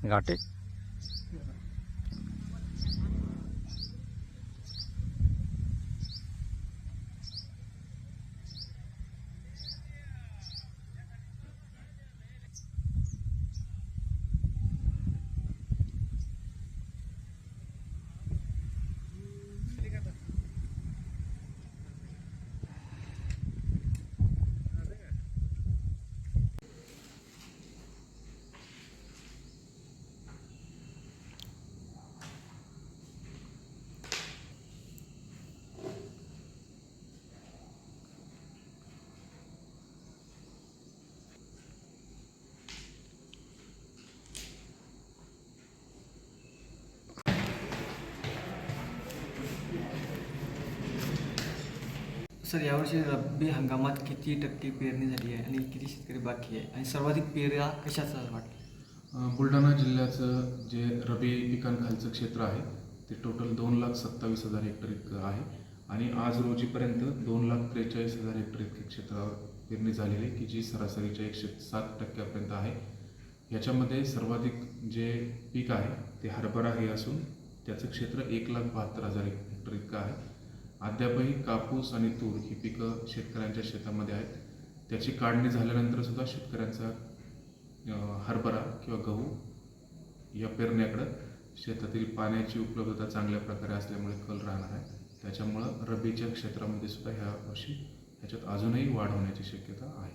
घाटे sir, यावर्षी रब्बी हंगामात किती टक्के पेरणी झाली आहे आणि किती शेतकरी बाकी आहे आणि सर्वाधिक पेऱ्या कशाचा वाटतं? बुलढाणा जिल्ह्याचं जे रबी पिकांखालचं क्षेत्र आहे ते टोटल 2,27,000 हेक्टर इतकं आहे आणि आज रोजीपर्यंत 2,43,000 हेक्टर इतके क्षेत्रावर पेरणी झालेली आहे की जी सरासरीच्या 107% आहे. याच्यामध्ये सर्वाधिक जे पीक आहे ते हरभरा हे असून त्याचं क्षेत्र 1,72,000 हेक्टर इतकं आहे. अद्यापही कापूस आणि तूर ही पिकं शेतकऱ्यांच्या शेतामध्ये आहेत. त्याची काढणी झाल्यानंतर सुद्धा शेतकऱ्यांचा हरभरा किंवा गहू या पेरण्याकडं शेतातील पाण्याची उपलब्धता चांगल्या प्रकारे असल्यामुळे कल राहणार आहे. त्याच्यामुळं रब्बीच्या क्षेत्रामध्ये सुद्धा ह्या वर्षी ह्याच्यात अजूनही वाढ होण्याची शक्यता आहे.